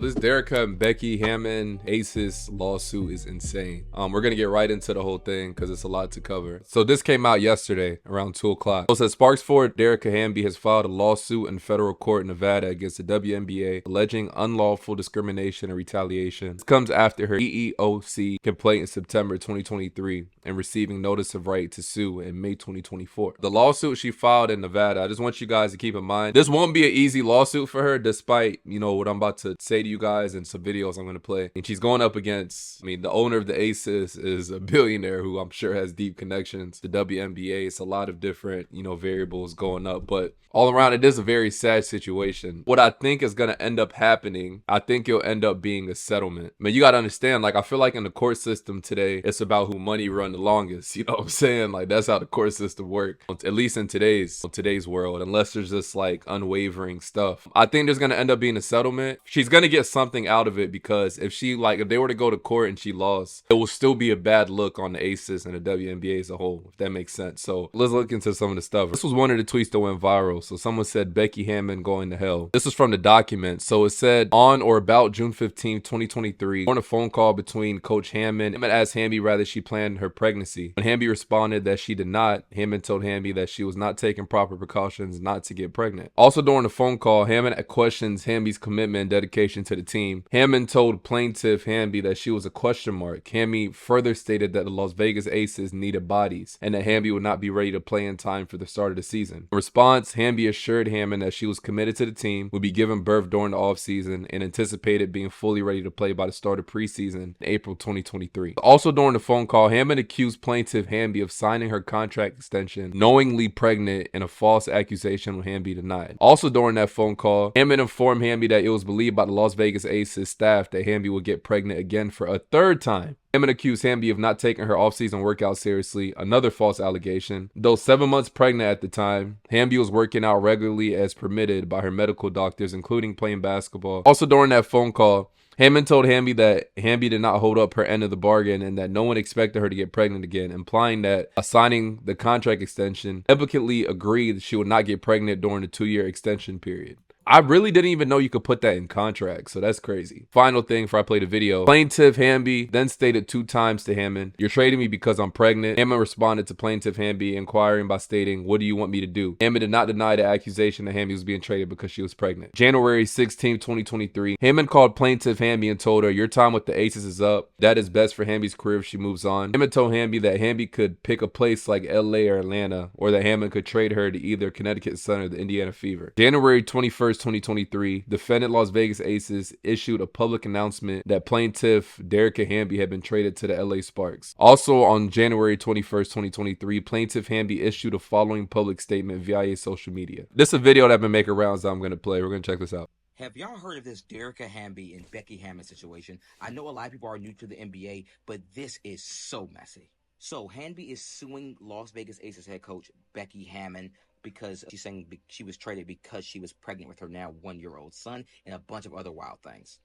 This Derica and Becky Hammon Aces lawsuit is insane. We're gonna get right into the whole thing because it's a lot to cover. So this came out yesterday around 2 o'clock. So it says Sparks Ford Derica Hamby has filed a lawsuit in federal court in Nevada against the WNBA alleging unlawful discrimination and retaliation. This comes after her EEOC complaint in September 2023 and receiving notice of right to sue in May 2024. The lawsuit she filed in Nevada, I just want you guys to keep in mind, this won't be an easy lawsuit for her despite, what I'm about to say to you guys and some videos I'm going to play. And she's going up against, the owner of the Aces is a billionaire who I'm sure has deep connections to WNBA. It's a lot of different, variables going up, but all around it is a very sad situation. What I think is going to end up happening, I think it'll end up being a settlement. You got to understand, I feel like in the court system today, it's about who money run the longest. You know what I'm saying? That's how the court system works, at least in today's world, unless there's just unwavering stuff. I think there's going to end up being a settlement. She's going to get something out of it because if they were to go to court and she lost, it will still be a bad look on the Aces and the WNBA as a whole, if that makes sense. So let's look into some of the stuff. This was one of the tweets that went viral. So someone said Becky Hammon going to hell. This is from the document. So it said on or about June 15, 2023, on a phone call between Coach Hammon asked Hamby whether she planned her pregnancy. When Hamby responded that she did not, Hammon told Hamby that she was not taking proper precautions not to get pregnant. Also during the phone call, Hammon questions Hamby's commitment and dedication to the team. Hammon told Plaintiff Hamby that she was a question mark. Hamby further stated that the Las Vegas Aces needed bodies and that Hamby would not be ready to play in time for the start of the season. In response, Hamby assured Hammon that she was committed to the team, would be giving birth during the offseason, and anticipated being fully ready to play by the start of preseason in April 2023. Also during the phone call, Hammon accused Plaintiff Hamby of signing her contract extension knowingly pregnant in a false accusation when Hamby denied. Also during that phone call, Hammon informed Hamby that it was believed by the Las Vegas Aces staff that Hamby would get pregnant again for a third time. Hammon accused Hamby of not taking her offseason workout seriously, another false allegation. Though 7 months pregnant at the time, Hamby was working out regularly as permitted by her medical doctors, including playing basketball. Also during that phone call, Hammon told Hamby that Hamby did not hold up her end of the bargain and that no one expected her to get pregnant again, implying that signing the contract extension implicitly agreed that she would not get pregnant during the 2-year extension period. I really didn't even know you could put that in contracts, so that's crazy. Final thing before I play the video. Plaintiff Hamby then stated 2 times to Hammon, "You're trading me because I'm pregnant." Hammon responded to Plaintiff Hamby, inquiring by stating, "What do you want me to do?" Hammon did not deny the accusation that Hamby was being traded because she was pregnant. January 16, 2023, Hammon called Plaintiff Hamby and told her, "Your time with the Aces is up. That is best for Hamby's career if she moves on." Hammon told Hamby that Hamby could pick a place like LA or Atlanta, or that Hammon could trade her to either Connecticut Sun or the Indiana Fever. January 21st, 2023, defendant Las Vegas Aces issued a public announcement that plaintiff Derica Hamby had been traded to the LA Sparks. Also on January 21st, 2023, plaintiff Hamby issued a following public statement via social media. This is a video that I've been making rounds that I'm going to play. We're going to check this out. Have y'all heard of this Derica Hamby and Becky Hammon situation? I know a lot of people are new to the NBA, but this is so messy. So Hamby is suing Las Vegas Aces head coach Becky Hammon because she's saying she was traded because she was pregnant with her now 1-year-old son and a bunch of other wild things.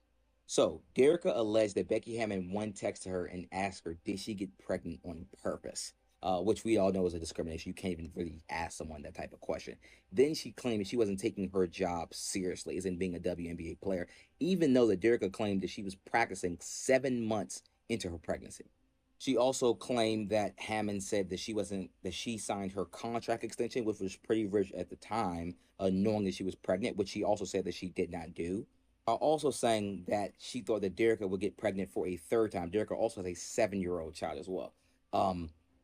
So Derica alleged that Becky Hammon one texted her and asked her, did she get pregnant on purpose? Which we all know is a discrimination. You can't even really ask someone that type of question. Then she claimed that she wasn't taking her job seriously as in being a WNBA player, even though the Derica claimed that she was practicing 7 months into her pregnancy. She also claimed that Hammon said that she signed her contract extension, which was pretty rich at the time, knowing that she was pregnant, which she also said that she did not do. Also saying that she thought that Derica would get pregnant for a third time. Derica also has a 7-year-old child as well.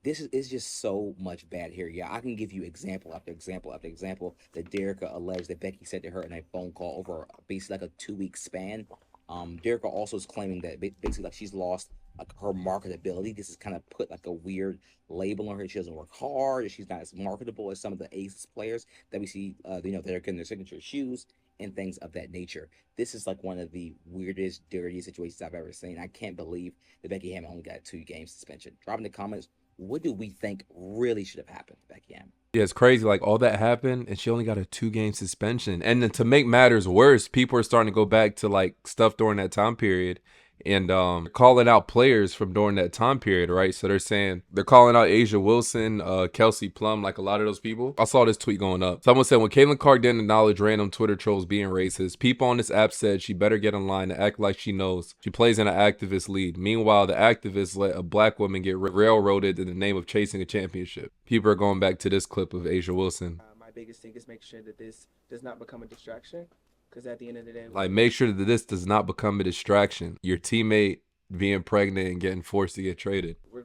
This is just so much bad here. Yeah, I can give you example after example after example that Derica alleged that Becky said to her in a phone call over basically like a 2-week span. Derica also is claiming that basically she's lost her marketability. This has kind of put a weird label on her. She doesn't work hard. She's not as marketable as some of the Aces players that we see, they're getting their signature shoes and things of that nature. This is one of the weirdest, dirtiest situations I've ever seen. I can't believe that Becky Hammon only got a 2-game suspension. Drop in the comments, what do we think really should have happened to Becky Hammon? Yeah, it's crazy. All that happened, and she only got a 2-game suspension. And then to make matters worse, people are starting to go back to stuff during that time period and calling out players from during that time period, right? So they're saying they're calling out Asia Wilson, Kelsey Plum, like a lot of those people. I saw this tweet going up. Someone said when Caitlin Clark didn't acknowledge random Twitter trolls being racist, people on this app said she better get in line and act like she knows she plays in an activist lead. Meanwhile, the activists let a black woman get railroaded in the name of chasing a championship. People are going back to this clip of Asia Wilson. My biggest thing is make sure that this does not become a distraction, because at the end of the day, like, make sure that this does not become a distraction. Your teammate being pregnant and getting forced to get traded. We're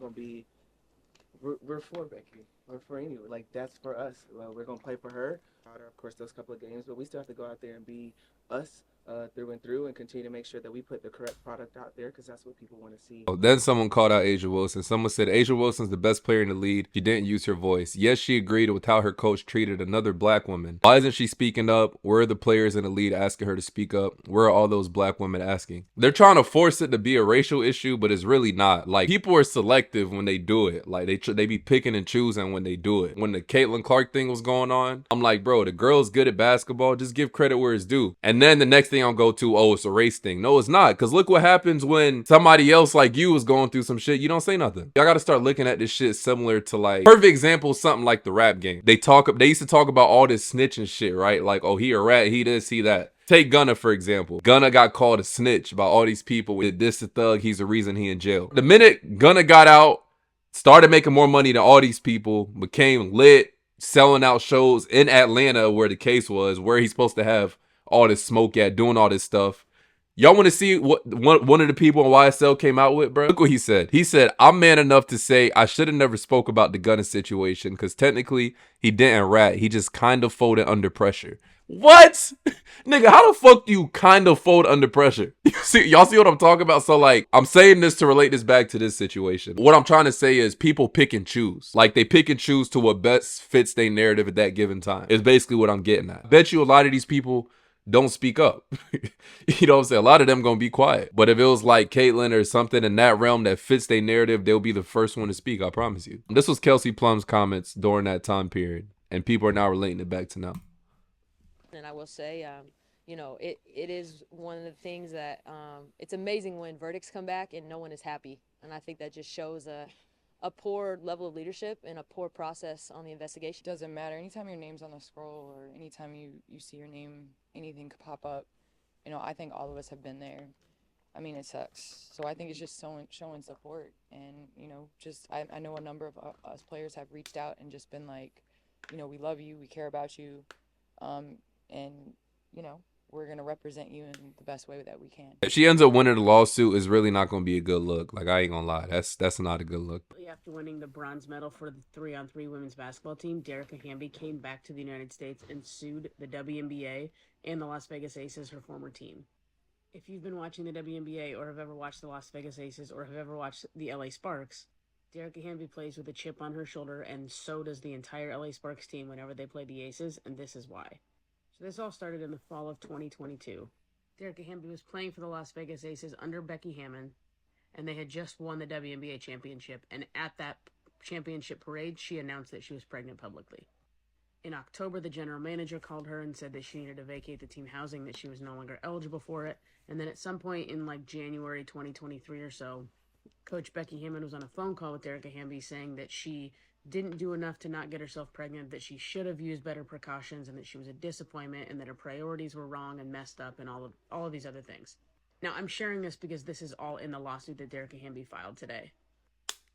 for Becky. We're for anyone. Like, that's for us. Well, we're gonna play for her. Of course, those couple of games, but we still have to go out there and be us through and through, and continue to make sure that we put the correct product out there, because that's what people want to see. Then someone called out Asia Wilson. Someone said Asia Wilson's the best player in the league. She didn't use her voice. Yes, she agreed with how her coach treated another black woman. Why isn't she speaking up? Where are the players in the league asking her to speak up? Where are all those black women asking? They're trying to force it to be a racial issue, but it's really not. Like, people are selective when they do it. Like, they be picking and choosing when they do it. When the Caitlin Clark thing was going on, I'm like, bro, the girl's good at basketball. Just give credit where it's due. And then the next thing I'll go to, oh, it's a race thing. No, it's not. Because look what happens when somebody else like you is going through some shit. You don't say nothing. Y'all got to start looking at this shit similar to, like, perfect example, something like the rap game. They used to talk about all this snitching shit, right? Like, oh, he a rat, he this, he that. Take Gunna, for example. Gunna got called a snitch by all these people. With this a thug, he's the reason he in jail. The minute Gunna got out, started making more money than all these people, became lit, selling out shows in Atlanta where the case was, where he's supposed to have all this smoke at, doing all this stuff. Y'all want to see what one of the people in YSL came out with, bro? Look what he said. He said, I'm man enough to say I should have never spoke about the Gunna situation because technically he didn't rat. He just kind of folded under pressure. What? Nigga, how the fuck do you kind of fold under pressure? Y'all see what I'm talking about? So, like, I'm saying this to relate this back to this situation. What I'm trying to say is people pick and choose. Like, they pick and choose to what best fits their narrative at that given time. Is basically what I'm getting at. I bet you a lot of these people don't speak up. You know what I'm saying? A lot of them gonna be quiet. But if it was like Caitlyn or something in that realm that fits their narrative, they'll be the first one to speak, I promise you. This was Kelsey Plum's comments during that time period. And people are now relating it back to now. And I will say, you know, it is one of the things that it's amazing when verdicts come back and no one is happy. And I think that just shows a poor level of leadership and a poor process on the investigation. Doesn't matter. Anytime your name's on the scroll or anytime you see your name, anything could pop up. You know, I think all of us have been there. I mean, it sucks. So I think it's just showing support. And, you know, just I know a number of us players have reached out and just been like, you know, we love you, we care about you. And, you know, we're going to represent you in the best way that we can. If she ends up winning the lawsuit, it's really not going to be a good look. Like, I ain't going to lie. That's not a good look. After winning the bronze medal for the 3-on-3 women's basketball team, Dearica Hamby came back to the United States and sued the WNBA and the Las Vegas Aces, her former team. If you've been watching the WNBA or have ever watched the Las Vegas Aces or have ever watched the LA Sparks, Dearica Hamby plays with a chip on her shoulder, and so does the entire LA Sparks team whenever they play the Aces, and this is why. So this all started in the fall of 2022. Dearica Hamby was playing for the Las Vegas Aces under Becky Hammon, and they had just won the WNBA championship, and at that championship parade, she announced that she was pregnant publicly. In October, the general manager called her and said that she needed to vacate the team housing, that she was no longer eligible for it, and then at some point in like January 2023 or so, Coach Becky Hammon was on a phone call with Dearica Hamby saying that she didn't do enough to not get herself pregnant, that she should have used better precautions, and that she was a disappointment, and that her priorities were wrong and messed up, and all of these other things. Now, I'm sharing this because this is all in the lawsuit that Dearica Hamby filed today.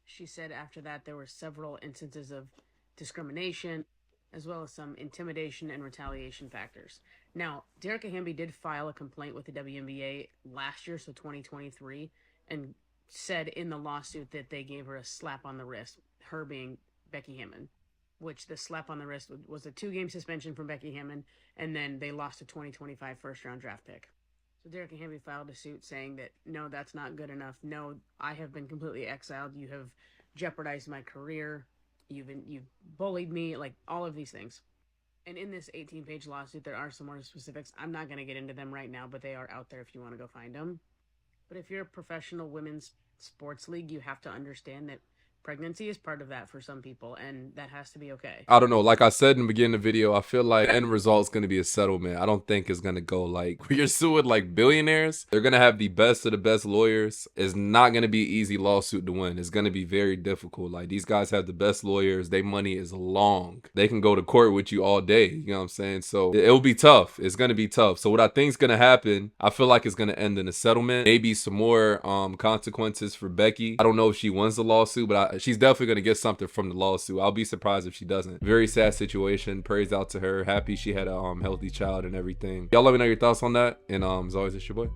She said after that there were several instances of discrimination, as well as some intimidation and retaliation factors. Now, Dearica Hamby did file a complaint with the WNBA last year, so 2023, and said in the lawsuit that they gave her a slap on the wrist, her being Becky Hammon, which the slap on the wrist was a 2-game suspension from Becky Hammon, and then they lost a 2025 first-round draft pick. So Dearica Hamby filed a suit saying that, no, that's not good enough. No, I have been completely exiled. You have jeopardized my career. You've bullied me, like all of these things. And in this 18-page lawsuit, there are some more specifics. I'm not going to get into them right now, but they are out there if you want to go find them. But if you're a professional women's sports league, you have to understand that Pregnancy is part of that for some people, and that has to be okay. I don't know. Like I said in the beginning of the video, I feel like end result is going to be a settlement. I don't think it's going to go like you're suing like billionaires. They're going to have the best of the best lawyers. It's not going to be an easy lawsuit to win. It's going to be very difficult. Like these guys have the best lawyers. Their money is long. They can go to court with you all day. You know what I'm saying? So it'll be tough. It's going to be tough. So what I think is going to happen, I feel like it's going to end in a settlement. Maybe some more consequences for Becky. I don't know if she wins the lawsuit, but she's definitely going to get something from the lawsuit. I'll be surprised if she doesn't. Very sad situation. Praise out to her. Happy she had a healthy child and everything. Y'all let me know your thoughts on that. And as always, it's your boy.